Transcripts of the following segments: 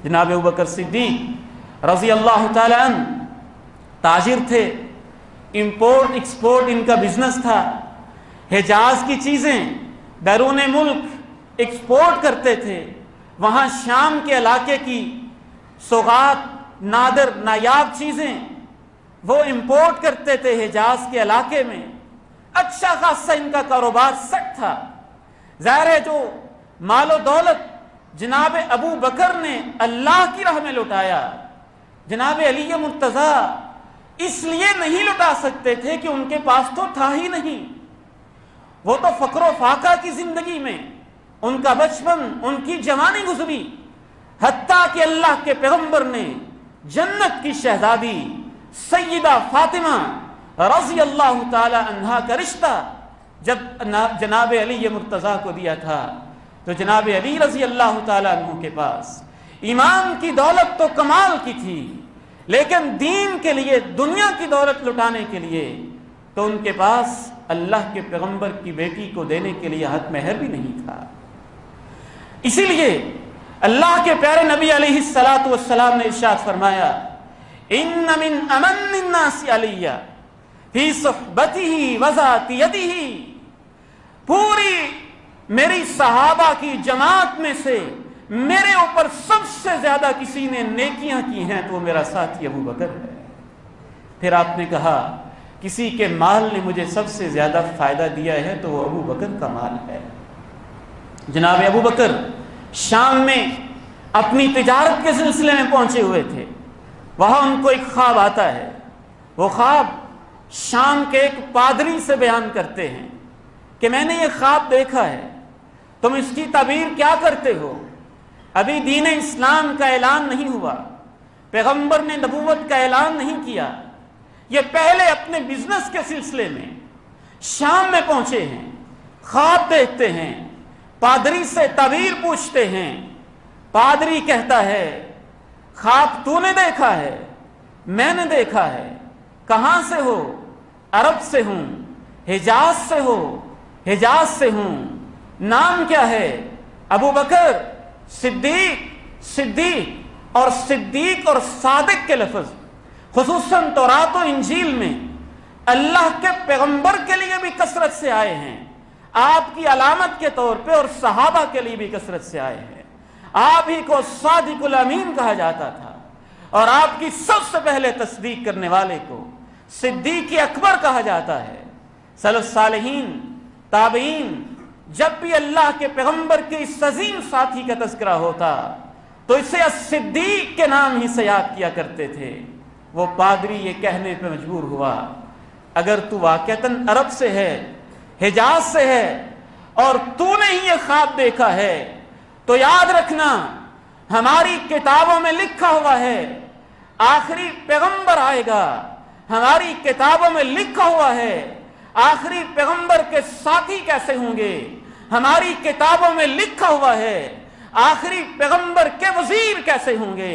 جناب ابوبکر صدیق رضی اللہ تعالیٰ عنہ تاجر تھے، امپورٹ ایکسپورٹ ان کا بزنس تھا، حجاز کی چیزیں بیرون ملک ایکسپورٹ کرتے تھے، وہاں شام کے علاقے کی سوغات نادر نایاب چیزیں وہ امپورٹ کرتے تھے حجاز کے علاقے میں، اچھا خاصا ان کا کاروبار سیٹ تھا۔ ظاہر ہے جو مال و دولت جناب ابو بکر نے اللہ کی راہ میں لٹایا، جناب علی مرتضیٰ اس لیے نہیں لٹا سکتے تھے کہ ان کے پاس تو تھا ہی نہیں، وہ تو فقر و فاقہ کی زندگی میں ان کا بچپن، ان کی جوانی گزری، حتیٰ کہ اللہ کے پیغمبر نے جنت کی شہزادی سیدہ فاطمہ رضی اللہ تعالی عنہا کا رشتہ جب جناب علی مرتضیٰ کو دیا تھا تو جناب علی رضی اللہ تعالی عنہ کے پاس ایمان کی دولت تو کمال کی تھی، لیکن دین کے لیے دنیا کی دولت لٹانے کے لیے تو ان کے پاس اللہ کے پیغمبر کی بیٹی کو دینے کے لیے حق مہر بھی نہیں تھا۔ اسی لیے اللہ کے پیارے نبی علیہ الصلاۃ والسلام نے ارشاد فرمایا، ان من امن الناس علی فی صحبتہ وذات یدہ، پوری میری صحابہ کی جماعت میں سے میرے اوپر سب سے زیادہ کسی نے نیکیاں کی ہیں تو وہ میرا ساتھی ابو بکر ہے۔ پھر آپ نے کہا کسی کے مال نے مجھے سب سے زیادہ فائدہ دیا ہے تو وہ ابو بکر کا مال ہے۔ جناب ابو بکر شام میں اپنی تجارت کے سلسلے میں پہنچے ہوئے تھے، وہاں ان کو ایک خواب آتا ہے، وہ خواب شام کے ایک پادری سے بیان کرتے ہیں کہ میں نے یہ خواب دیکھا ہے، تم اس کی تعبیر کیا کرتے ہو؟ ابھی دین اسلام کا اعلان نہیں ہوا، پیغمبر نے نبوت کا اعلان نہیں کیا، یہ پہلے اپنے بزنس کے سلسلے میں شام میں پہنچے ہیں، خواب دیکھتے ہیں، پادری سے تعبیر پوچھتے ہیں، پادری کہتا ہے خواب تو نے دیکھا ہے؟ میں نے دیکھا ہے۔ کہاں سے ہو؟ عرب سے ہوں۔ حجاز سے ہو؟ حجاز سے ہوں۔ نام کیا ہے؟ ابو بکر صدیق۔ صدیق اور صدیق اور صادق کے لفظ خصوصاً تورات و انجیل میں اللہ کے پیغمبر کے لیے بھی کثرت سے آئے ہیں، آپ کی علامت کے طور پہ، اور صحابہ کے لیے بھی کثرت سے آئے ہیں۔ آپ ہی کو صادق الامین کہا جاتا تھا، اور آپ کی سب سے پہلے تصدیق کرنے والے کو صدیق اکبر کہا جاتا ہے۔ سلف صالحین، تابعین جب بھی اللہ کے پیغمبر کے اس عظیم ساتھی کا تذکرہ ہوتا تو اسے الصدیق کے نام ہی سے یاد کیا کرتے تھے۔ وہ پادری یہ کہنے پہ مجبور ہوا اگر تو واقعتاً عرب سے ہے، حجاز سے ہے، اور تو نے ہی یہ خواب دیکھا ہے تو یاد رکھنا ہماری کتابوں میں لکھا ہوا ہے آخری پیغمبر آئے گا، ہماری کتابوں میں لکھا ہوا ہے آخری پیغمبر کے ساتھی کیسے ہوں گے، ہماری کتابوں میں لکھا ہوا ہے آخری پیغمبر کے وزیر کیسے ہوں گے۔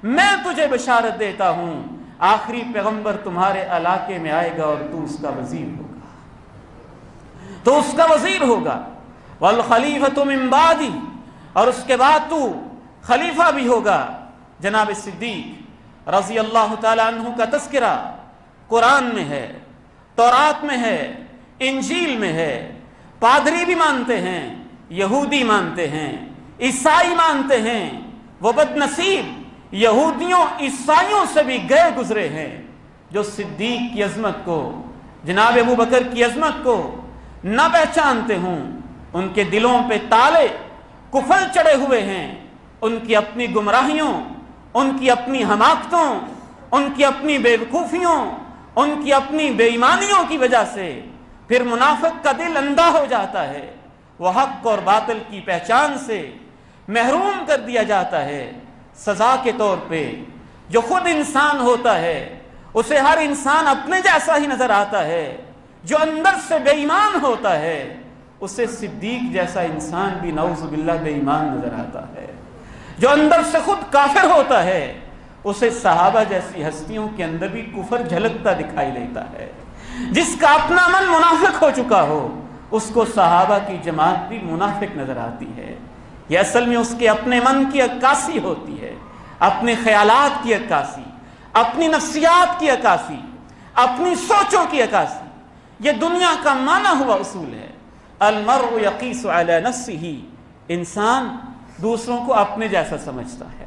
میں تجھے بشارت دیتا ہوں آخری پیغمبر تمہارے علاقے میں آئے گا اور تو اس کا وزیر ہوگا، تو اس کا وزیر ہوگا۔ والخلیفۃ من بعدی، اور اس کے بعد تو خلیفہ بھی ہوگا۔ جناب صدیق رضی اللہ تعالی عنہ کا تذکرہ قرآن میں ہے، تورات میں ہے، انجیل میں ہے۔ پادری بھی مانتے ہیں، یہودی مانتے ہیں، عیسائی مانتے ہیں، وہ بد نصیب یہودیوں عیسائیوں سے بھی گئے گزرے ہیں جو صدیق کی عظمت کو، جناب ابو بکر کی عظمت کو نہ پہچانتے ہوں۔ ان کے دلوں پہ تالے کفر چڑھے ہوئے ہیں، ان کی اپنی گمراہیوں، ان کی اپنی حماقتوں، ان کی اپنی بے وقوفیوں، ان کی اپنی بے ایمانیوں کی وجہ سے پھر منافق کا دل اندھا ہو جاتا ہے، وہ حق اور باطل کی پہچان سے محروم کر دیا جاتا ہے۔ سزا کے طور پہ جو خود انسان ہوتا ہے اسے ہر انسان اپنے جیسا ہی نظر آتا ہے، جو اندر سے بے ایمان ہوتا ہے اسے صدیق جیسا انسان بھی نعوذ باللہ بے ایمان نظر آتا ہے، جو اندر سے خود کافر ہوتا ہے اسے صحابہ جیسی ہستیوں کے اندر بھی کفر جھلکتا دکھائی دیتا ہے، جس کا اپنا من منافق ہو چکا ہو اس کو صحابہ کی جماعت بھی منافق نظر آتی ہے۔ یہ اصل میں اس کے اپنے من کی عکاسی ہوتی ہے، اپنے خیالات کی عکاسی، اپنی نفسیات کی عکاسی، اپنی سوچوں کی عکاسی، یہ دنیا کا مانا ہوا اصول ہے۔ المرء یقیس علی نفسہ، انسان دوسروں کو اپنے جیسا سمجھتا ہے،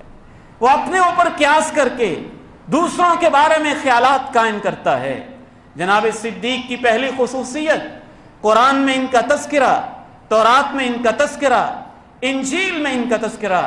وہ اپنے اوپر قیاس کر کے دوسروں کے بارے میں خیالات قائم کرتا ہے۔ جناب صدیق کی پہلی خصوصیت، قرآن میں ان کا تذکرہ، تورات میں ان کا تذکرہ، انجیل میں ان کا تذکرہ،